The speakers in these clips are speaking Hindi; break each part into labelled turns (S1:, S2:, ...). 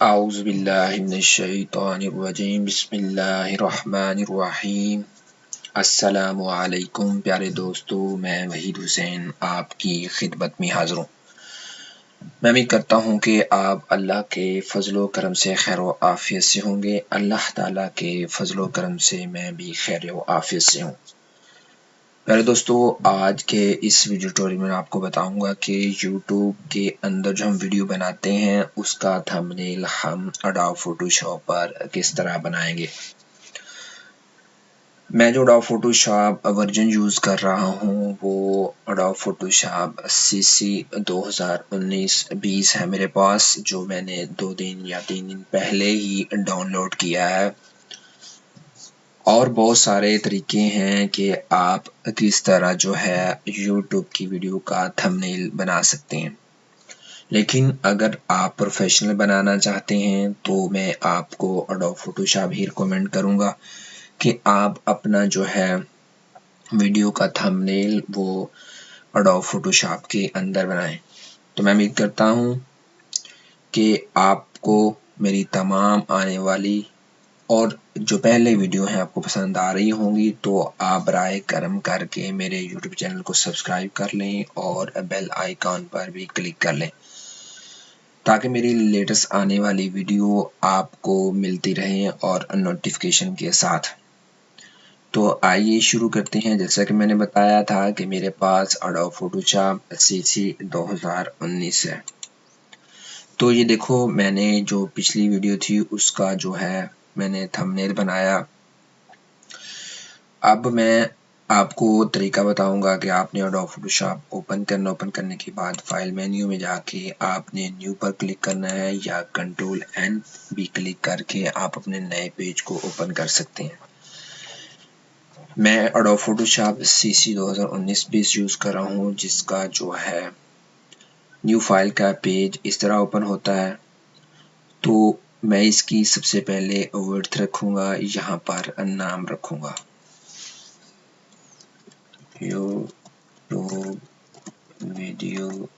S1: औज़ुबिल्लाहिमिनश्शैतानिर्रजीम बिस्मिल्लाहिर्रहमानिर्रहीम। अस्सलामु अलैकुम प्यारे दोस्तों, मैं वहीद हुसैन आपकी खिदमत में हाज़िर हूँ। मैं उम्मीद करता हूँ कि आप अल्लाह के फजलो करम से खैर व आफियत से होंगे। अल्लाह ताला के फजलो करम से मैं भी खैर व आफियत से हूँ। प्यारे दोस्तों, आज के इस वीडियो ट्यूटोरियल में आपको बताऊंगा कि YouTube के अंदर जो हम वीडियो बनाते हैं उसका थंबनेल हम एडोब फोटोशॉप पर किस तरह बनाएंगे। मैं जो एडोब फोटोशॉप वर्जन यूज़ कर रहा हूँ वो एडोब फोटोशॉप CC 2019-20 है मेरे पास, जो मैंने 2 दिन या 3 दिन पहले ही डाउनलोड किया है। और बहुत सारे तरीके हैं कि आप किस तरह जो है YouTube की वीडियो का थंबनेल बना सकते हैं, लेकिन अगर आप प्रोफेशनल बनाना चाहते हैं तो मैं आपको एडोब फोटोशॉप ही रिकमेंड करूंगा कि आप अपना जो है वीडियो का थंबनेल वो एडोब फोटोशॉप के अंदर बनाएं। तो मैं उम्मीद करता हूं कि आपको मेरी तमाम आने वाली और जो पहले वीडियो हैं आपको पसंद आ रही होंगी, तो आप बराए करम करके मेरे YouTube चैनल को सब्सक्राइब कर लें और बेल आइकॉन पर भी क्लिक कर लें ताकि मेरी लेटेस्ट आने वाली वीडियो आपको मिलती रहे और नोटिफिकेशन के साथ। तो आइए शुरू करते हैं। जैसा कि मैंने बताया था कि मेरे पास एडोब फोटोशॉप CC 2019 है। तो ये देखो, मैंने जो पिछली वीडियो थी उसका जो है मैंने थंबनेल बनाया। अब मैं आपको तरीका बताऊंगा कि आपने एडोब फोटोशॉप ओपन करने के बाद फाइल मेन्यू में जाके आपने न्यू पर क्लिक करना है या कंट्रोल N भी क्लिक करके आप अपने नए पेज को ओपन कर सकते हैं। मैं adobe Photoshop CC 2019 page use कर रहा हूँ, जिसका जो है न्यू फाइल का पेज इस तरह ओपन होता है। तो मैं इसकी सबसे पहले विड्थ रखूंगा, यहाँ पर नाम रखूंगा YouTube वीडियो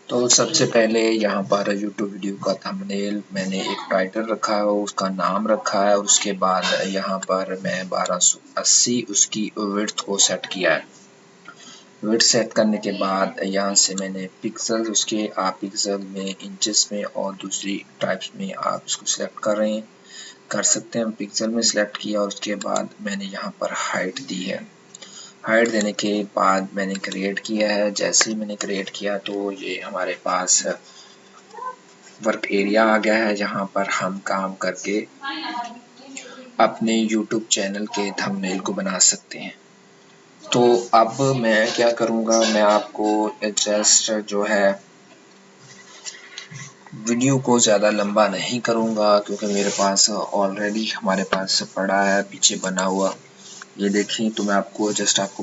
S1: तो सबसे पहले यहाँ पर YouTube वीडियो का थंबनेल मैंने एक टाइटल रखा है, उसका नाम रखा है और उसके बाद यहाँ पर मैं 1280 उसकी विड्थ को सेट किया है। विड्थ सेट करने के बाद यहाँ से मैंने पिक्सल, उसके आप पिक्सल में, इंचेस में और दूसरी टाइप्स में आप इसको सिलेक्ट कर सकते हैं। पिक्सल में सिलेक्ट किया और उसके बाद मैंने यहाँ पर हाइट दी है। हाइट देने के बाद मैंने क्रिएट किया है। जैसे ही मैंने क्रिएट किया तो ये हमारे पास वर्क एरिया आ गया है, जहाँ पर हम काम करके अपने YouTube चैनल के थंबनेल को बना सकते हैं। तो अब मैं क्या करूँगा, मैं आपको जस्ट जो है वीडियो को ज़्यादा लंबा नहीं करूँगा, क्योंकि मेरे पास ऑलरेडी हमारे पास पड़ा है पीछे बना हुआ। ये देखिए, तो मैं आपको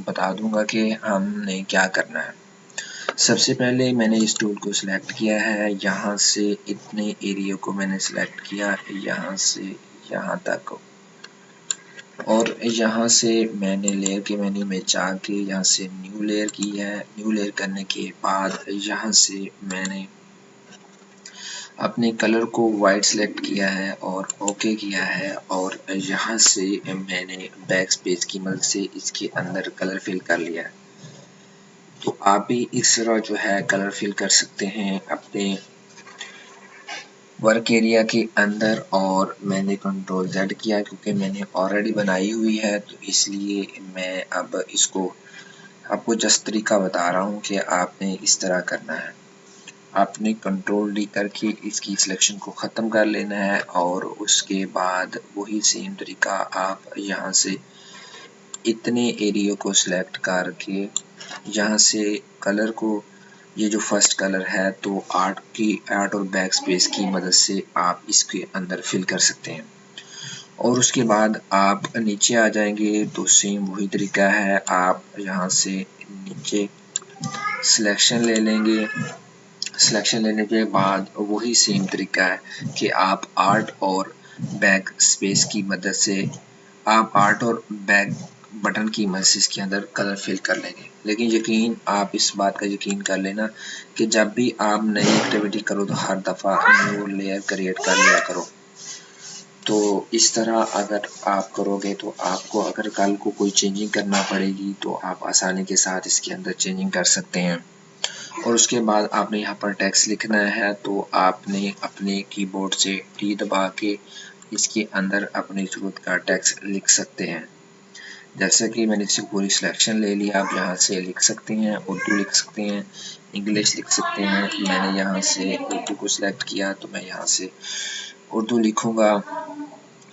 S1: बता दूंगा कि हमने क्या करना है। सबसे पहले मैंने इस टूल को सिलेक्ट किया है, यहाँ से इतने एरिया को मैंने सिलेक्ट किया, यहाँ से यहाँ तक, और यहाँ से मैंने लेयर के मेन्यू में जाके यहाँ से न्यू लेयर की है। न्यू लेयर करने के बाद यहाँ से मैंने अपने कलर को वाइट सेलेक्ट किया है और ओके किया है, और यहाँ से मैंने बैक स्पेस की मदद से इसके अंदर कलर फिल कर लिया है। तो आप भी इस तरह जो है कलर फिल कर सकते हैं अपने वर्क एरिया के अंदर। और मैंने कंट्रोल Z किया क्योंकि मैंने ऑलरेडी बनाई हुई है, तो इसलिए मैं अब इसको आपको जस्ट तरीका बता रहा हूँ कि आपने इस तरह करना है। आपने कंट्रोल D करके इसकी सिलेक्शन को ख़त्म कर लेना है, और उसके बाद वही सेम तरीका आप यहाँ से इतने एरिया को सिलेक्ट करके यहाँ से कलर को, ये जो फर्स्ट कलर है, तो आर्ट और बैक स्पेस की मदद से आप इसके अंदर फिल कर सकते हैं। और उसके बाद आप नीचे आ जाएंगे तो सेम वही तरीका है, आप यहाँ से नीचे सिलेक्शन ले लेंगे। सिलेक्शन लेने के बाद वही सेम तरीका है कि आप आर्ट और बैक स्पेस की मदद से आप आर्ट और बैक बटन की मदद से इसके अंदर कलर फिल कर लेंगे। लेकिन आप इस बात का यकीन कर लेना कि जब भी आप नई एक्टिविटी करो तो हर दफ़ा न्यू लेयर क्रिएट कर लिया करो। तो इस तरह अगर आप करोगे तो आपको अगर कल को कोई चेंजिंग करना पड़ेगी तो आप आसानी के साथ इसके अंदर चेंजिंग कर सकते हैं। और उसके बाद आपने यहाँ पर टेक्स्ट लिखना है, तो आपने अपने कीबोर्ड से टी दबा के इसके अंदर अपनी ज़रूरत का टेक्स्ट लिख सकते हैं। जैसे कि मैंने इसकी पूरी सिलेक्शन ले लिया, आप यहाँ से लिख सकते हैं, उर्दू लिख सकते हैं, इंग्लिश लिख सकते हैं। मैंने यहाँ से उर्दू को सिलेक्ट किया तो मैं यहाँ से उर्दू लिखूँगा।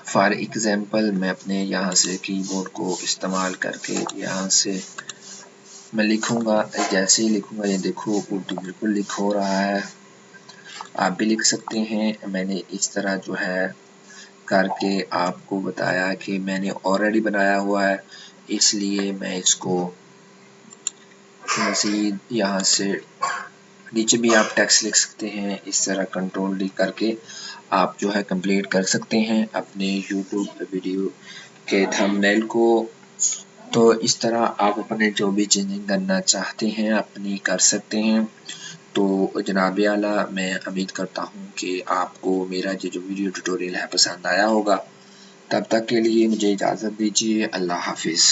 S1: फॉर एग्ज़ाम्पल मैं अपने यहाँ से कीबोर्ड को इस्तेमाल करके यहाँ से मैं लिखूँगा। जैसे ही लिखूँगा ये देखो उर्दू बिल्कुल लिख हो रहा है। आप भी लिख सकते हैं। मैंने इस तरह जो है करके आपको बताया कि मैंने ऑलरेडी बनाया हुआ है, इसलिए मैं इसको मज़ीद यहाँ से नीचे भी आप टेक्स्ट लिख सकते हैं। इस तरह कंट्रोल डी करके आप जो है कंप्लीट कर सकते हैं अपने यूट्यूब वीडियो के थंबनेल को। तो इस तरह आप अपने जो भी चेंजिंग करना चाहते हैं अपनी कर सकते हैं। तो जनाब आला मैं उम्मीद करता हूँ कि आपको मेरा ये जो वीडियो ट्यूटोरियल है पसंद आया होगा। तब तक के लिए मुझे इजाज़त दीजिए। अल्लाह हाफिज़।